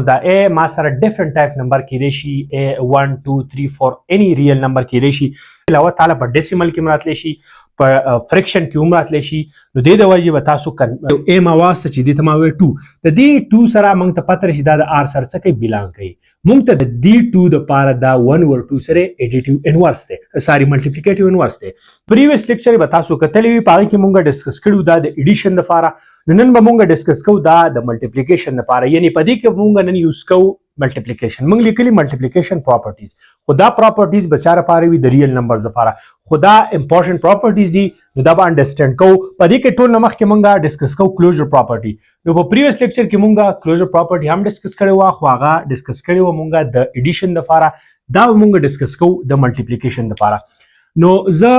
دا a ما سره ډیفرنٹ ټایپ نمبر کېدای شي a 1 2 3 4 اني ریل نمبر کېدای شي علاوه تعالی په ډیسیمل کې مراتلی شي په فریکشن کې هم راتلی شي نو دې د وجې به تاسو a ما واسطه چې دې ته ما وایي 2 د دې 2 سره موږ ته پته راشي دا د r سره څه کوي بلانګ کوي موږ ته د دې 2 دپاره دا 1 over 2 سره ایډیټیو انورس دی ساري ملټیپلیکیټیو انورس دی پریویس لیکچر به تاسو کتلی وي په هغې کې موږ ډسکس کړي دا د ایډیشن دپاره نن به موږ ډسکس کوو دا د ملټیپلیکیشن دپاره یعنې په دې کې موږ نن یوز کوو ملټیپلیکیشن موږ لیکلي ملټیپلیکیشن پراپرټیز خو دا پراپرټیز به چا لپاره وي د ریل نمبرز لپاره خو دا امپورټنټ پراپرټیز دي نو دا به انډرسټینډ کوو په دې کې ټول نه مخکې موږ ډسکس کوو کلوزر پراپرټي نو په پریویس لیکچر کې موږ کلوزر پراپرټي هم ډسکس کړې وه خو هغه ډسکس کړې وه موږ د ایډیشن لپاره دا به موږ ډسکس کوو د ملټیپلیکیشن لپاره نو زه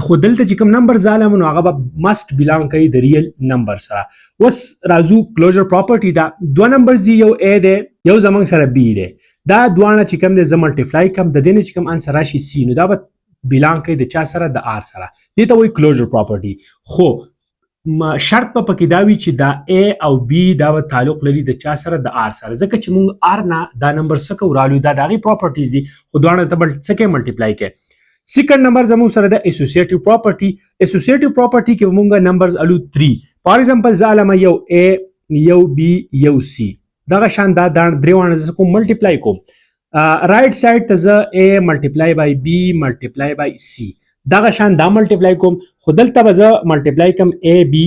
خو دلته چې کوم نمبر زالم نو هغه به مست بلانګ کوي د ریل نمبر سره اوس راځو کلوزر پراپرټي دا دوه نمبرز دي یو a دی یو زموږ سره b دی دا دواړه چې کوم دی زه ملټیپلای کوم د دې نه چې کوم انسر راشي c نو دا به بلانګ کوي د چا سره د r سره دې ته وایي کلوزر پراپرټي خو شرط په پکې دا وي چې دا a او b دا به تعلق لري د چا سره د r سره ځکه چې موږ r نه دا نمبر څه کوو رالو دا د هغې پراپرټیز دي خو دواړه ته به څه کوي ملټیپلای کوي سیکنډ نمبر زموږ سره د اسوسیټیو پراپرټي اسوسیټیو پراپرټي کې موږ نمبرز الو 3 فار ایگزامپل زه علمه یو a یو b یو c دغه شان دا درې واړه زه کوم ملټیپلای کوم رایټ سایډ ته زه a ملټیپلای بای b ملټیپلای بای c دغه شان دا ملټیپلای کوم خو دلته به زه ملټیپلای کوم a b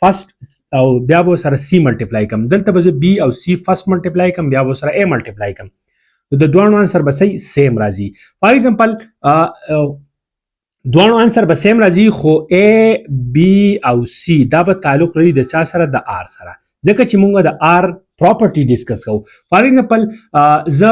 فرست او بیا به سره c ملټیپلای کوم دلته به زه b او c فرست ملټیپلای کوم بیا به سره a ملټیپلای کوم د دوانو انسر به صحیح سیم راځي فار ایگزامپل دوانو انسر به سیم راځي خو a b او c دا به تعلق لري د چا سره د r سره ځکه چې موږ د r پراپرټي ډسکس کوو فار ایگزامپل زه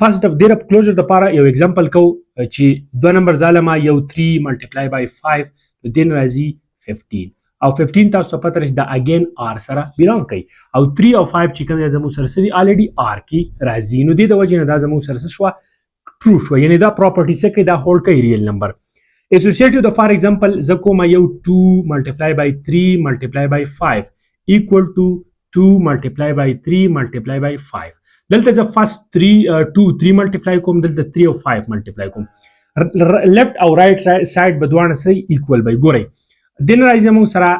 فرست د دې کلوزر دپاره یو ایگزامپل کوو چې دوه نمبر ظالمه یو 3 ملټیپلای بای 5 نو دین راځي 15 او 15 تاسو ته پته راشي دا اگین r سره بلانګ کوي او 3 او 5 چې کوم زموږ سره سړي الریډي r کې راځي نو دې د وجې نه دا زموږ سره شوه ټرو شوه یعنې دا پراپرټي څه کوي دا هولډ کوي ریل نمبر اسوسیټیو د فار ایگزامپل زه کوم یو 2 ملټیپلای بای 3 ملټیپلای بای 5 ایکوال ټو 2 ملټیپلای بای 3 ملټیپلای بای 5 دلته زه فرست 3 ملټیپلای کوم دلته 3 او 5 ملټیپلای کوم لیفت او رایټ سایډ به دواړه سره ایکوال بای ګورئ دین راځي موږ سره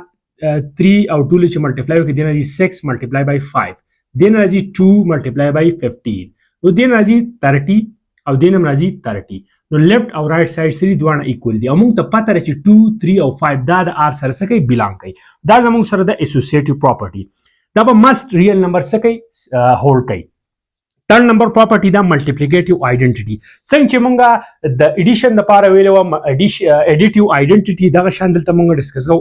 3 او 2 چې ملټیپلای وکړي دین راځي 6 ملټیپلای بای 5 دین راځي 2 ملټیپلای بای 15 نو دین راځي 30 او دین هم راځي 30 نو لیفت او رایټ سایډ سره دواړه ایکوال دي او موږ ته پته راځي 2 3 او 5 دا د r سره څه کوي بلانګ کوي دا زموږ سره د اسوسیټیو پراپرټي دا به مست ریل نمبر څه کوي هولډ کوي third number property دا multiplicative identity څنګه چې مونږه د ایډیشن لپاره ویلو additive identity دغه شان دلته مونږ ډسکس کوو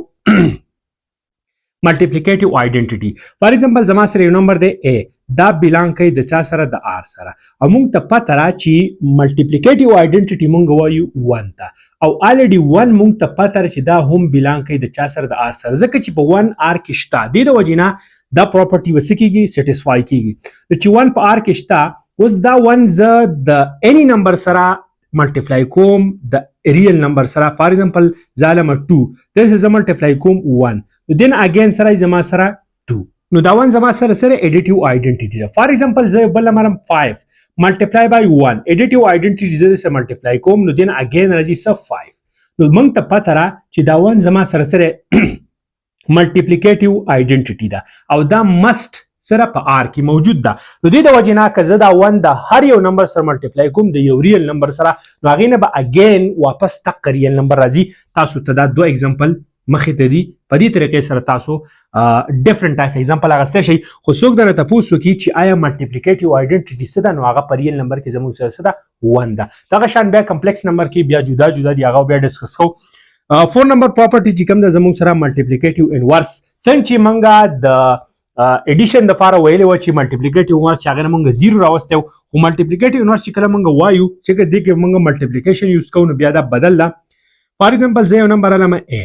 multiplicative identity فار ایگزامپل زما سره یو نمبر دی a دا بلانګ کوي د چا سره د r سره او مونږ ته پته را چې multiplicative identity مونږ وایو 1 ته او already 1 مونږ ته پته را چې دا هم بلانګ کوي د چا سره د r سره ځکه چې په 1 r کې شته دې د وجې نه دا پراپرټي وسه کیږي سټیسفای کیږي چې 1 په r کې شته اوس دا 1 زه د اني نمبر سره ملټیپلای کوم د ریل نمبر سره فار ایگزامپل زالمه 2 دلته زه ملټیپلای کوم 1 دین اگین سره زما سره 2 نو دا 1 زما سره ایډیټیو آیډنټیټي ده فار ایگزامپل زه بل مرم 5 ملټیپلای بای 1 ایډیټیو آیډنټیټي زه سره ملټیپلای کوم نو دین اگین راځي سب 5 نو موږ ته پته را چې دا 1 زما سره ملټیپلیکیټیو آیډنټیټي ده او دا مست سره په r کې موجود ده نو دې د وجې نه که زه دا 1 د هر یو نمبر سره ملټیپلای کوم د یو ریل نمبر سره نو هغې نه به اګین واپس تق ریل نمبر راځي تاسو ته دا دوه ایگزامپل مخې ته دي په دې طریقې سره تاسو ډفرنټ ټایپ ایگزامپل اخیستی شئ خو څوک درنه تپوس وکړي چې آیا ملټیپلیکیټیو آیډنټیټي څه ده نو هغه په ریل نمبر کې زموږ سره څه ده 1 ده دغه شان بیا کمپلیکس نمبر کې بیا جدا جدا دي هغه بیا ډسکس کوو 4 نمبر پراپرټي چې کوم ده زموږ سره ملټیپلیکیټیو انورس څنګه چې موږ د ایډیشن دپاره ویلی وه چې ملټیپلیکیټیو انورس چې هغې نه موږ زیرو راوستی خو ملټیپلیکیټیو انورس چې کله موږ وایو چې که دې کې موږ ملټیپلیکیشن یوز کوو نو بیا دا بدل ده فار ایگزامپل زه یو نمبر علمه a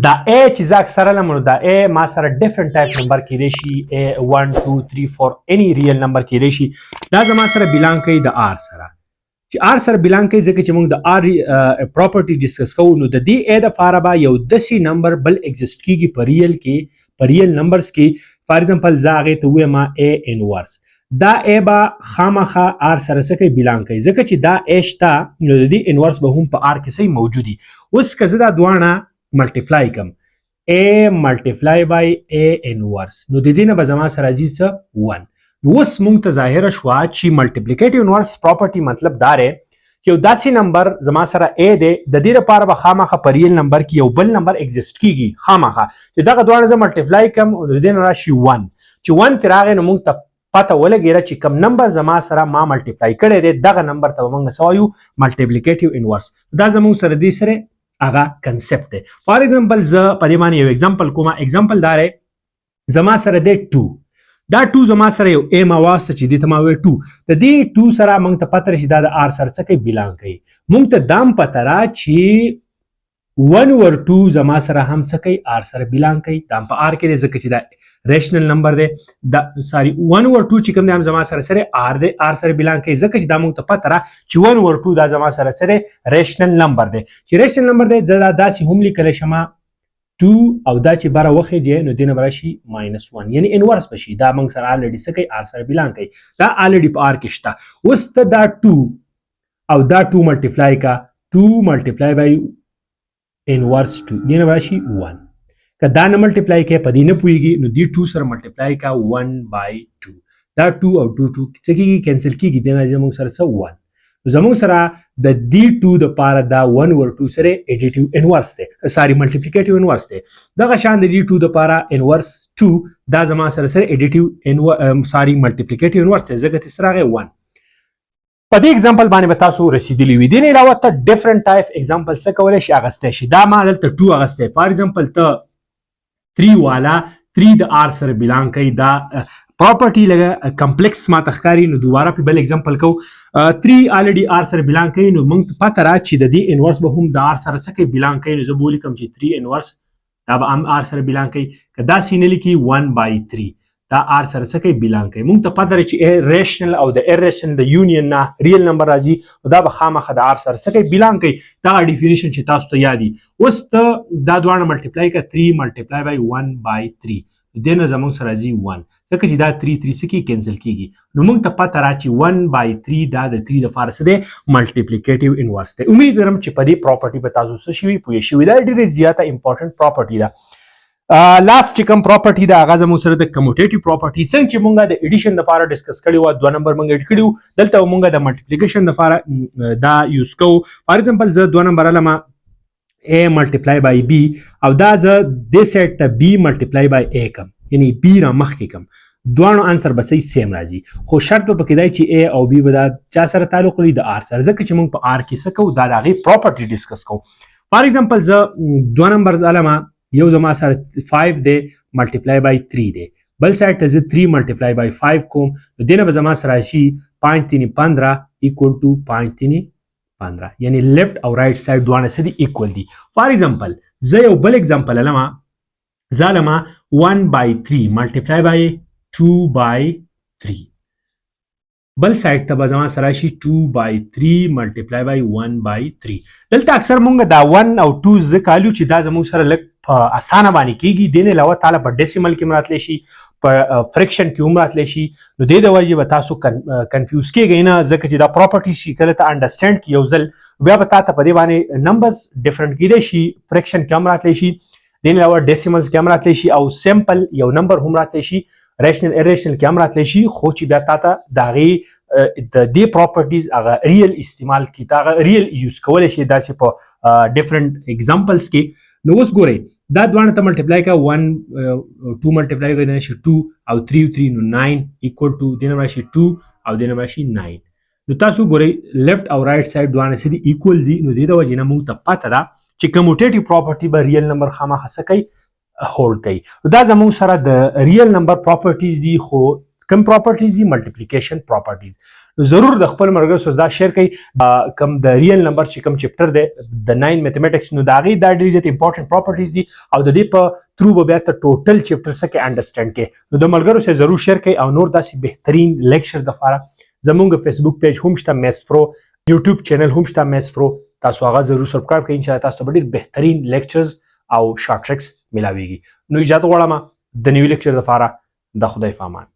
دا a چې زه اکثر علم نو دا a ما سره ډفرنټ ټایپ نمبر کیدای شي a 1 2 3 4 اني ریل نمبر کیدای شي دا زما سره بلانګ کوي د r سره چې r سره بلانګ کوي ځکه چې موږ د r پراپرټي ډسکس کوو نو د دې a دپاره به یو داسې نمبر بل ایگزسټ کیږي په ریل کې په ریل نمبرز کې فار ایگزامپل زه هغې ته ووایم a انورس دا ا به خامخا ار سره څه کوي بلانګ کوي ځکه چې دا ا شته نو د دې انورس به هم په ار کې صحیح موجودي. اوس که زه دا دواړه ملټیپلای کم a ملټیپلای بای a انورس نو د دې نه به زما سره راځي څه 1. نو اوس موږ ته ظاهره شوه چې ملټیپلیکیټیو انورس پراپرټي مطلب دا دی چې یو داسې نمبر زما سره a دی د دې لپاره به خامخا په ریل نمبر کې یو بل نمبر ایگزیسټ کیږي خامخا چې دغه دواړه زه ملټیپلای کم د دې نه راشي 1 چې 1 ترې راغی نو موږ ته پته ولګېده چې کوم نمبر زما سره ما ملټیپلای کړی دی دغه نمبر ته به موږ څه وایو ملټیپلیکیټیو انورس. دا زموږ سره دې سره هغه کنسپټ دی. فار ایگزامپل زه په دې باندې یو ایگزامپل کوم. ایگزامپل دا دی زما سره دی 2 دا 2 زما سره یو a ما واسطه چې دې ته ما وایي 2 د دې 2 سره موږ ته پته راشي دا د r سره څه کوي بلانګ کوي. موږ ته دام پته را چې 1 ور 2 زما سره هم څه کوي r سره بلانګ کوي. دا په r کې دی ځکه چې دا ریشنل نمبر دی. دا سوري 1 ور 2 چې کوم دی هم زما سره سره r دی r سره بلانګ کوي ځکه چې دا موږ ته پته را چې 1 ور 2 دا زما سره سره ریشنل نمبر دی. چې ریشنل نمبر دی زه دا داسې هم لیکلی شم 2 او دا چې بره وخېږي نو دې نه به راشي -1 یعنی انورس به شي. دا موږ سره الریډي څه کوي r سره بلانګ کوي. دا الریډي په r کې شته. اوس ته دا 2 او دا 2 ملټیپلای کا 2 ملټیپلای بای انورس 2 دې نه به راشي 1. که دا نه ملټیپلای کوي په دې نه پوهېږي نو دې 2 سره ملټیپلای کا 1 بای 2 دا 2 او 2 2 څه کېږي کینسل کېږي دې نه زموږ سره څه 1. زموږ سره د دې 2 دپاره دا 1 ور 2 سره ایډیټیو انورس دی ساري ملټیپلیکیټیو انورس دی. دغه شان د دې 2 دپاره انورس 2 دا زما سره سره ایډیټیو ساري ملټیپلیکیټیو انورس دی ځکه چې سره هغه 1. په دې اگزامپل باندې به تاسو رسیدلی وي. دې نه علاوه ته ډیفرنٹ ټایپ اگزامپل څه کولی شي اغستی شي. دا ما دلته 2 اغستی فار ایگزامپل ته 3 والا 3 د r سره بلانګ کوي. دا پراپرټي لږه کمپلیکس ما تخکاری نو دوباره په بل اگزامپل کو 3 الریډي r سره بلانګ کوي نو موږ پته را چې د دې انورس به هم د r سره څه کوي بلانګ کوي. نو زه به ولیکم چې 3 انورس دا به هم r سره بلانګ کوي. که داسې نه لیکي 1 بای 3 دا r سره څه کوي بلانګ کوي. موږ ته پته را چې ریشنل او د ایریشنل د یونین نه ریل نمبر راځي نو دا به خامخا د r سره څه کوي بلانګ کوي. دا ډیفینیشن چې تاسو ته یادي. اوس ته دا دواړه ملټیپلای کا 3 ملټیپلای بای 1 بای 3 دې نه زموږ سره راځي 1 ځکه چې دا 3 3 څه کېږي کینسل کېږي. نو موږ ته پته را چې 1 بای 3 دا د 3 دپاره څه دی ملټیپلیکیټیو انورس دی. امید لرم چې په دې پراپرټي به تاسو څه شوي پوه شوي. دا ډېرې زیاته امپورټنټ پراپرټي ده. لاست چې کوم پراپرټي ده هغه زموږ سره د کموټیټیو پراپرټي څنګه چې موږ د ایډیشن لپاره ډسکس کړي وو 2 نمبر موږ ایډ کړي وو دلته موږ د ملټیپلیکیشن لپاره دا یوز کوو. فار ایگزامپل زه 2 نمبر علما a ملټیپلای بای b او دا زه دې سیټ ته b ملټیپلای بای a کم یعنی b را مخکې کم دوانو انسر به صحیح سیم راځي. خو شرط به پکې دی چې a او b به دا چا سره تعلق لري د r سره ځکه چې موږ په r کې څه کوو دا د هغې پراپرټي ډسکس کوو. فار ایگزامپل زه 2 نمبر علما یو زما سره 5 دی ملټیپلای بای 3 دی بل سایډ ته زه 3 ملټیپلای بای 5 کوم نو دې نه به زما سره راشي 5 3 15 ایکول ټو 5 3 15 یعنی لیفټ او رایټ سایډ دواړه څه دي ایکول دي. فار ایگزامپل زه یو بل ایگزامپل علما زه علما 1 بای 3 ملټیپلای بای 2 بای 3 بل سایډ ته به زما سره راشي 2 بای 3 ملټیپلای بای 1 بای 3. دلته اکثر مونږ دا 1 او 2 ځکه الو چې دا زموږ سره لږ په اسانه باندې کېږي. دې نه علاوه تعالی په ډیسیمل کې هم راتلی شي په فریکشن کې هم راتلی شي. نو دې د وجې به تاسو کنفیوز کېږئ نه ځکه چې دا پراپرټي شي کله ته انډرسټینډ کړي یو ځل بیا به تا ته په دې باندې نمبرز ډفرنټ کېدی شي. فریکشن کې هم راتلی شي دې نه علاوه ډیسیملز کې هم راتلی شي او سیمپل یو نمبر هم راتلی شي. ریشنل ایریشنل کې هم راتلی شي خو چې بیا تا ته د هغې د دې پراپرټیز هغه ریل استعمال کی تا هغه ریل یوز کولی شي داسې په ډیفرنٹ ایگزامپلز کې. نو اوس ګورئ دا دواړه ته ملټیپلای کا 1 2 ملټیپلای کوي دنه شي 2 او 3 3 نو 9 ایکوال ټو دنه راشي 2 او دنه راشي 9. نو تاسو ګورئ لیفټ او رایټ سایډ دواړه سړي ایکوال دي. نو دې د وجې نه موږ ته پته ده چې کموټیټیو پراپرټي به ریل نمبر خامخا څه کوي هولډ کوي. دا زموږ سره د ریل نمبر پراپرټیز دي خو کوم پراپرټیز دي ملټیپلیکیشن پراپرټیز. ضرور د خپل ملګرو سره دا شیر کړئ کوم د ریل نمبر چې کوم چپټر دی د 9 میتھمیټکس نو د هغې دا ډېرې زیات امپورټنټ پراپرټیز دي او د دې په تھرو به بیا ته ټوټل چپټر څه کې انډرسټینډ کړئ. نو د ملګرو سره ضرور شیر کړئ او نور داسې بهترین لیکچر دپاره زموږ فیسبوک پیج هم شته میث فرو یوټیوب چینل هم شته میث فرو تاسو هغه ضرور سبسکرایب کړئ. انشاءالله تاسو ته به ډېر بهترین لیکچرز او شارټ ټریکس ملاویږي. نو اجازه غواړم د نوي لیکچر دپاره د خدای په امان.